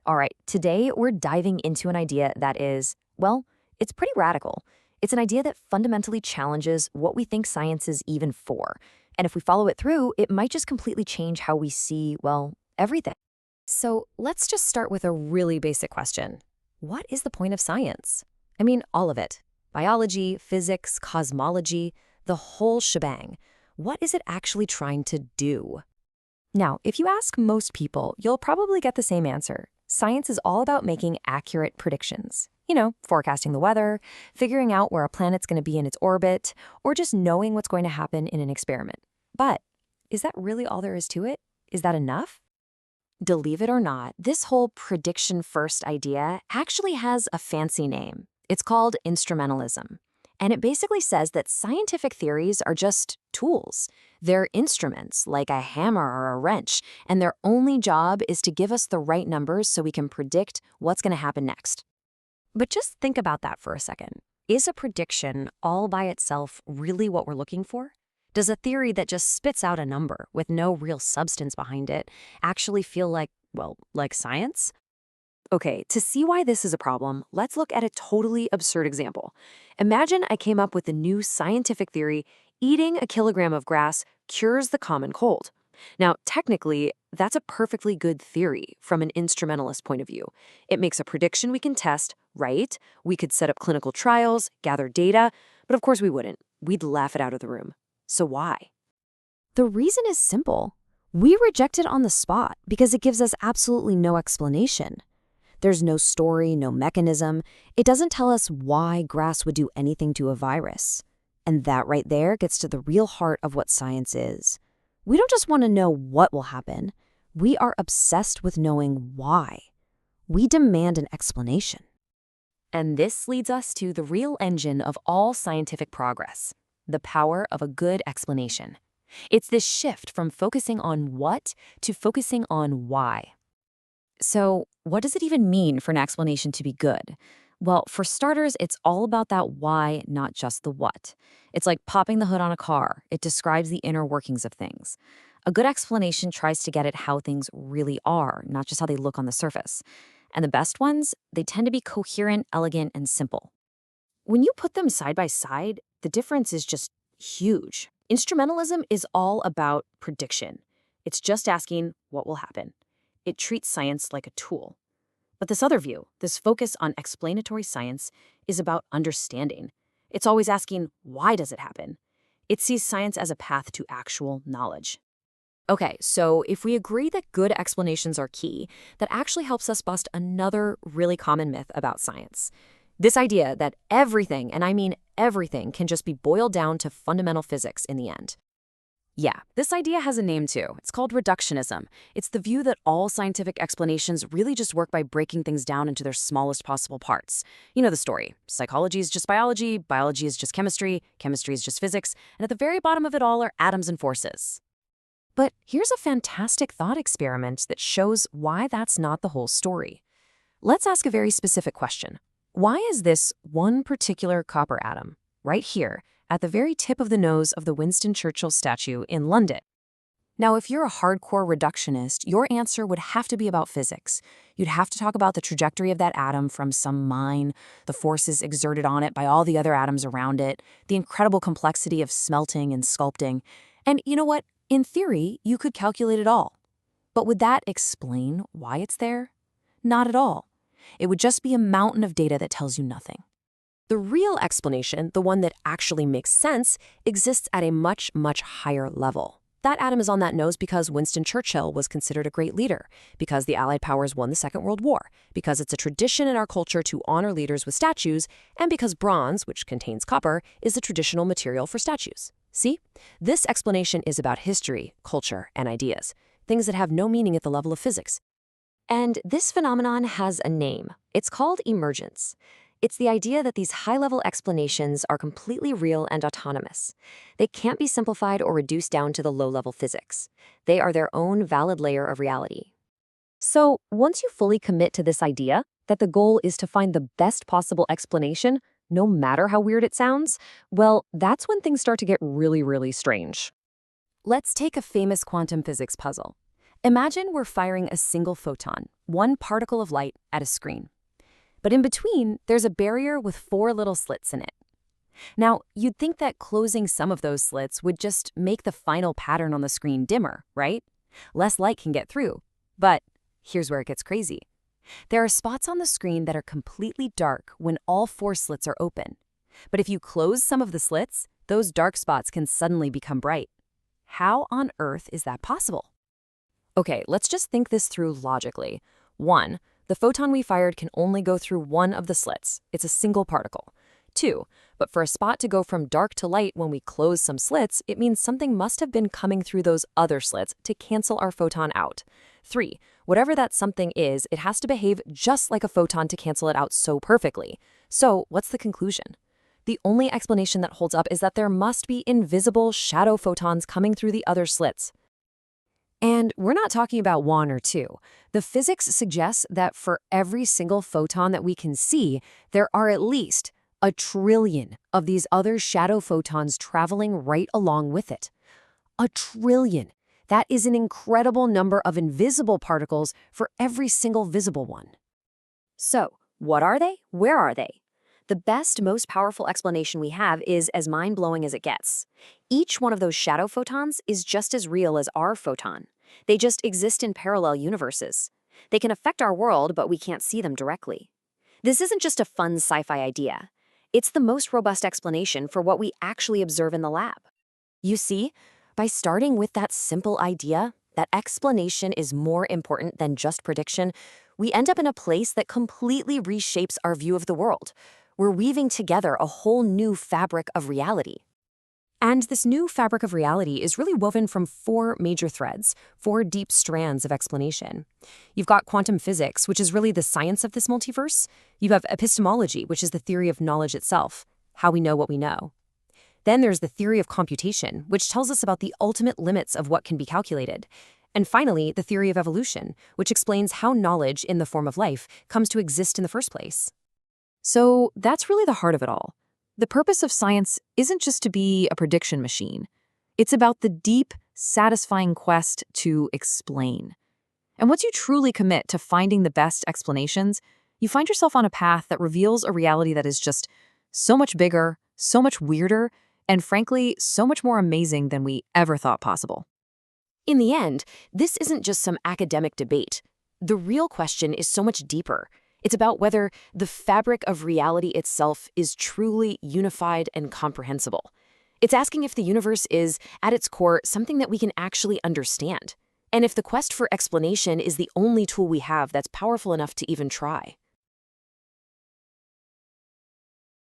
All right, today we're diving into an idea that is, well, it's pretty radical. It's an idea that fundamentally challenges what we think science is even for. And if we follow it through, it might just completely change how we see, well, everything. So let's just start with a really basic question. What is the point of science? I mean, all of it. Biology, physics, cosmology, the whole shebang. What is it actually trying to do? Now, if you ask most people, you'll probably get the same answer. Science is all about making accurate predictions. Forecasting the weather, figuring out where a planet's going to be in its orbit, or just knowing what's going to happen in an experiment. But is that really all there is to it? Is that enough? Believe it or not, this whole prediction-first idea actually has a fancy name. It's called instrumentalism. And it basically says that scientific theories are just tools. They're instruments, like a hammer or a wrench, and their only job is to give us the right numbers so we can predict what's going to happen next. But just think about that for a second. Is a prediction all by itself really what we're looking for? Does a theory that just spits out a number with no real substance behind it actually feel like, well, like science? Okay, to see why this is a problem, let's look at a totally absurd example. Imagine I came up with a new scientific theory: eating a kilogram of grass cures the common cold. Now, technically, that's a perfectly good theory from an instrumentalist point of view. It makes a prediction we can test, right? We could set up clinical trials, gather data, but of course we wouldn't. We'd laugh it out of the room. So why? The reason is simple. We reject it on the spot because it gives us absolutely no explanation. There's no story, no mechanism. It doesn't tell us why grass would do anything to a virus. And that right there gets to the real heart of what science is. We don't just want to know what will happen. We are obsessed with knowing why. We demand an explanation. And this leads us to the real engine of all scientific progress: the power of a good explanation. It's this shift from focusing on what to focusing on why. So, what does it even mean for an explanation to be good? Well, for starters, it's all about that why, not just the what. It's like popping the hood on a car. It describes the inner workings of things. A good explanation tries to get at how things really are, not just how they look on the surface. And the best ones, they tend to be coherent, elegant, and simple. When you put them side by side, the difference is just huge. Instrumentalism is all about prediction. It's just asking what will happen. It treats science like a tool. But this other view, this focus on explanatory science, is about understanding. It's always asking, why does it happen? It sees science as a path to actual knowledge. Okay, so if we agree that good explanations are key, that actually helps us bust another really common myth about science. This idea that everything, and I mean everything, can just be boiled down to fundamental physics in the end. Yeah, this idea has a name too. It's called reductionism. It's the view that all scientific explanations really just work by breaking things down into their smallest possible parts. You know the story. Psychology is just biology, biology is just chemistry, chemistry is just physics, and at the very bottom of it all are atoms and forces. But here's a fantastic thought experiment that shows why that's not the whole story. Let's ask a very specific question. Why is this one particular copper atom, right here, at the very tip of the nose of the Winston Churchill statue in London? Now, if you're a hardcore reductionist, your answer would have to be about physics. You'd have to talk about the trajectory of that atom from some mine, the forces exerted on it by all the other atoms around it, the incredible complexity of smelting and sculpting. And you know what? In theory, you could calculate it all. But would that explain why it's there? Not at all. It would just be a mountain of data that tells you nothing. The real explanation, the one that actually makes sense, exists at a much, much higher level. That atom is on that nose because Winston Churchill was considered a great leader, because the Allied powers won the Second World War, because it's a tradition in our culture to honor leaders with statues, and because bronze, which contains copper, is the traditional material for statues. See? This explanation is about history, culture, and ideas, things that have no meaning at the level of physics. And this phenomenon has a name. It's called emergence. It's the idea that these high-level explanations are completely real and autonomous. They can't be simplified or reduced down to the low-level physics. They are their own valid layer of reality. So, once you fully commit to this idea, that the goal is to find the best possible explanation, no matter how weird it sounds, well, that's when things start to get really, really strange. Let's take a famous quantum physics puzzle. Imagine we're firing a single photon, one particle of light, at a screen. But in between, there's a barrier with 4 little slits in it. Now, you'd think that closing some of those slits would just make the final pattern on the screen dimmer, right? Less light can get through. But here's where it gets crazy. There are spots on the screen that are completely dark when all 4 slits are open. But if you close some of the slits, those dark spots can suddenly become bright. How on earth is that possible? Okay, let's just think this through logically. 1, the photon we fired can only go through one of the slits. It's a single particle. 2, but for a spot to go from dark to light when we close some slits, it means something must have been coming through those other slits to cancel our photon out. 3, whatever that something is, it has to behave just like a photon to cancel it out so perfectly. So, what's the conclusion? The only explanation that holds up is that there must be invisible shadow photons coming through the other slits. And we're not talking about 1 or 2. The physics suggests that for every single photon that we can see, there are at least 1 trillion of these other shadow photons traveling right along with it. 1 trillion. That is an incredible number of invisible particles for every single visible one. So, what are they? Where are they? The best, most powerful explanation we have is as mind-blowing as it gets. Each one of those shadow photons is just as real as our photon. They just exist in parallel universes. They can affect our world, but we can't see them directly. This isn't just a fun sci-fi idea. It's the most robust explanation for what we actually observe in the lab. You see, by starting with that simple idea, that explanation is more important than just prediction, we end up in a place that completely reshapes our view of the world. We're weaving together a whole new fabric of reality. And this new fabric of reality is really woven from 4 major threads, 4 deep strands of explanation. You've got quantum physics, which is really the science of this multiverse. You have epistemology, which is the theory of knowledge itself, how we know what we know. Then there's the theory of computation, which tells us about the ultimate limits of what can be calculated. And finally, the theory of evolution, which explains how knowledge in the form of life comes to exist in the first place. So that's really the heart of it all. The purpose of science isn't just to be a prediction machine. It's about the deep, satisfying quest to explain. And once you truly commit to finding the best explanations, you find yourself on a path that reveals a reality that is just so much bigger, so much weirder, and frankly, so much more amazing than we ever thought possible. In the end, this isn't just some academic debate. The real question is so much deeper. It's about whether the fabric of reality itself is truly unified and comprehensible. It's asking if the universe is, at its core, something that we can actually understand, and if the quest for explanation is the only tool we have that's powerful enough to even try.